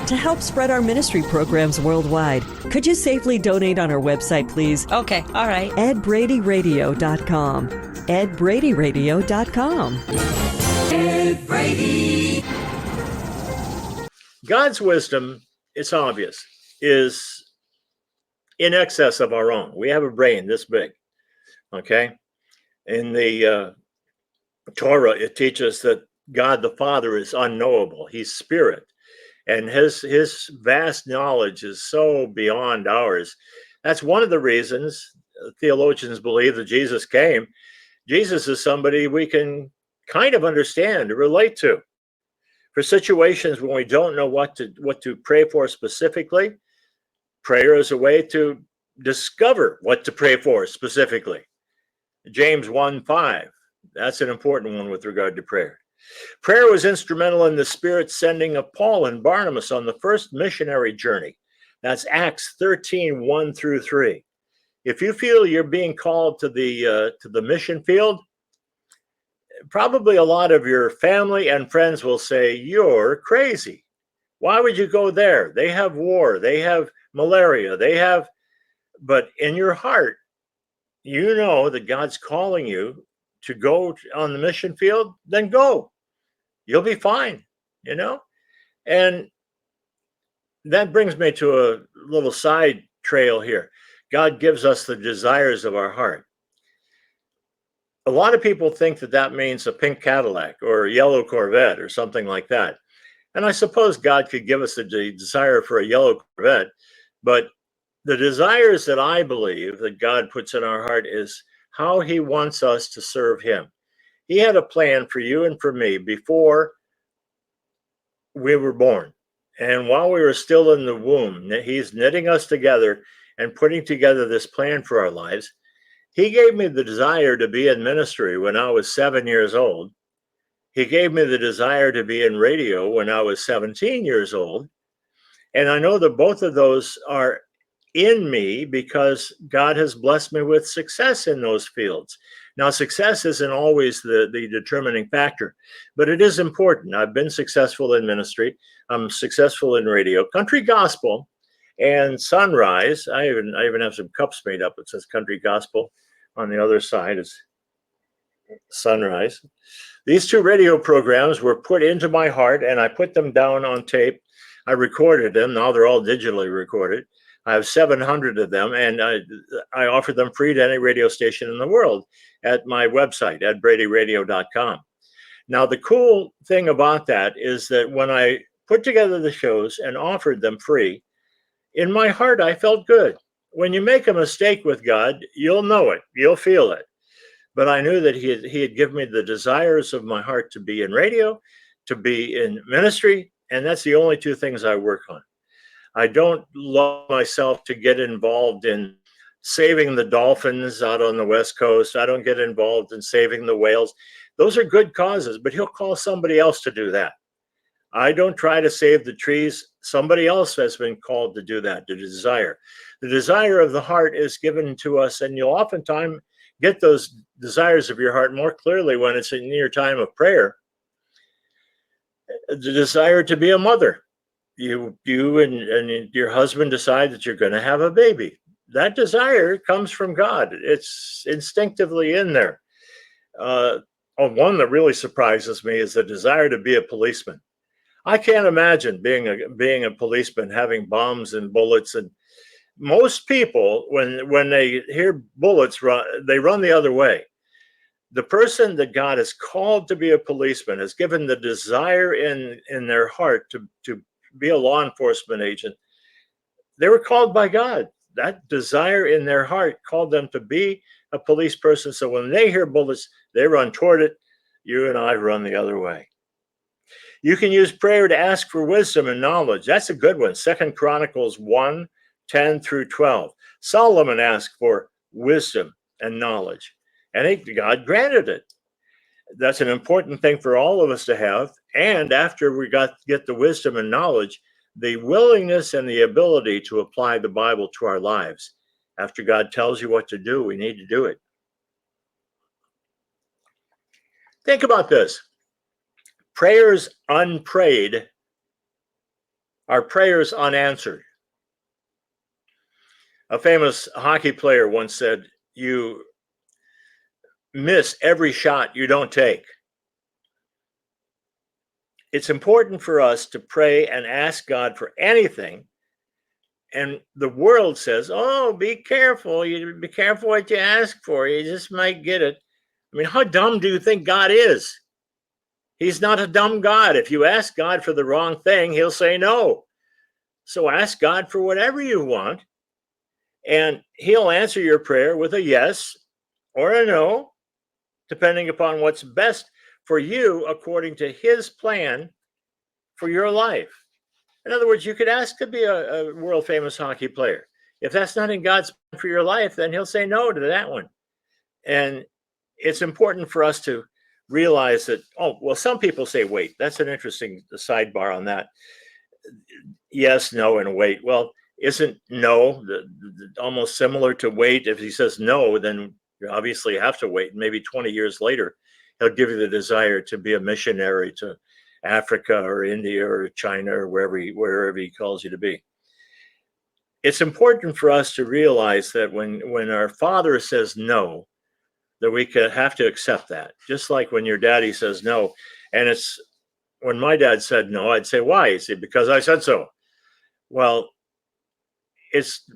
to help spread our ministry programs worldwide. Could you safely donate on our website, please? Okay, all right. EdBradyRadio.com. EdBradyRadio.com. Ed Brady. God's wisdom, it's obvious, is in excess of our own. We have a brain this big, okay? In the Torah, it teaches that God the Father is unknowable. He's spirit, and his vast knowledge is so beyond ours. That's one of the reasons theologians believe that Jesus came. Jesus is somebody we can kind of understand, relate to. For situations when we don't know what to pray for specifically, prayer is a way to discover what to pray for specifically. James 1:5, that's an important one with regard to prayer. Prayer was instrumental in the Spirit sending of Paul and Barnabas on the first missionary journey. That's Acts 13:1 through 3. If you feel you're being called to the mission field, probably a lot of your family and friends will say, you're crazy. Why would you go there? They have war, they have malaria, but in your heart, you know that God's calling you to go on the mission field, then go. You'll be fine, you know? And that brings me to a little side trail here. God gives us the desires of our heart. A lot of people think that means a pink Cadillac or a yellow Corvette or something like that. And I suppose God could give us the desire for a yellow Corvette, but the desires that I believe that God puts in our heart is how he wants us to serve him. He had a plan for you and for me before we were born. And while we were still in the womb, he's knitting us together and putting together this plan for our lives. He gave me the desire to be in ministry when I was 7 years old. He gave me the desire to be in radio when I was 17 years old. And I know that both of those are in me because God has blessed me with success in those fields. Now, success isn't always the determining factor, but it is important. I've been successful in ministry. I'm successful in radio, country gospel, and sunrise. I even have some cups made up. It says country gospel. On the other side is sunrise. These two radio programs were put into my heart, and I put them down on tape. I recorded them. Now they're all digitally recorded. I have 700 of them, and I offer them free to any radio station in the world at my website, at bradyradio.com. Now, the cool thing about that is that when I put together the shows and offered them free, in my heart, I felt good. When you make a mistake with God, you'll know it. You'll feel it. But I knew that he had given me the desires of my heart to be in radio, to be in ministry, and that's the only two things I work on. I don't love myself to get involved in saving the dolphins out on the West Coast. I don't get involved in saving the whales. Those are good causes, but he'll call somebody else to do that. I don't try to save the trees. Somebody else has been called to do that, the desire. The desire of the heart is given to us, and you'll oftentimes get those desires of your heart more clearly when it's in your time of prayer. The desire to be a mother. You and your husband decide that you're going to have a baby. That desire comes from God. It's instinctively in there. One that really surprises me is the desire to be a policeman. I can't imagine being a policeman, having bombs and bullets. And most people, when they hear bullets, they run the other way. The person that God has called to be a policeman has given the desire in their heart to be a law enforcement agent. They were called by God. That desire in their heart called them to be a police person. So when they hear bullets, they run toward it. You and I run the other way. You can use prayer to ask for wisdom and knowledge. That's a good one. 2 Chronicles 1:10 through 12. Solomon asked for wisdom and knowledge, and God granted it. That's an important thing for all of us to have. And after we get the wisdom and knowledge, the willingness and the ability to apply the Bible to our lives. After God tells you what to do, we need to do it. Think about this. Prayers unprayed our prayers unanswered. A famous hockey player once said, "You miss every shot you don't take." It's important for us to pray and ask God for anything. And the world says, "Oh, be careful. You be careful what you ask for. You just might get it." I mean, how dumb do you think God is? He's not a dumb God. If you ask God for the wrong thing, he'll say no. So ask God for whatever you want, and he'll answer your prayer with a yes or a no, depending upon what's best for you according to his plan for your life. In other words, you could ask to be a world famous hockey player. If that's not in God's plan for your life, then he'll say no to that one. And it's important for us to realize that, oh, well, some people say wait. That's an interesting sidebar on that. Yes, no, and wait. Well, isn't no almost similar to wait? If he says no, then you obviously have to wait. Maybe 20 years later, he'll give you the desire to be a missionary to Africa or India or China or wherever he calls you to be. It's important for us to realize that when our Father says no, that we could have to accept that. Just like when your daddy says no. And it's when my dad said no, I'd say, why? He'd say, because I said so. Well, it's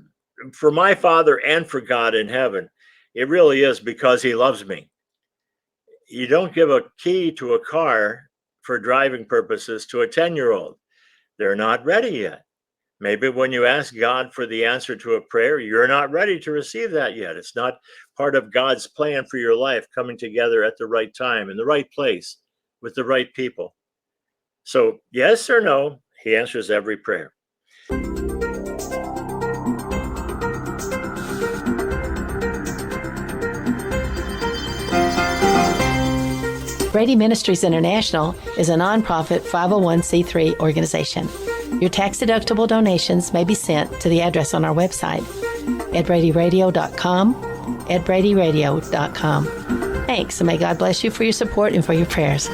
for my Father and for God in heaven. It really is because he loves me. You don't give a key to a car for driving purposes to a 10-year-old. They're not ready yet. Maybe when you ask God for the answer to a prayer, you're not ready to receive that yet. It's not part of God's plan for your life coming together at the right time, in the right place, with the right people. So yes or no, he answers every prayer. Brady Ministries International is a nonprofit 501c3 organization. Your tax-deductible donations may be sent to the address on our website, edbradyradio.com, edbradyradio.com. Thanks, and may God bless you for your support and for your prayers.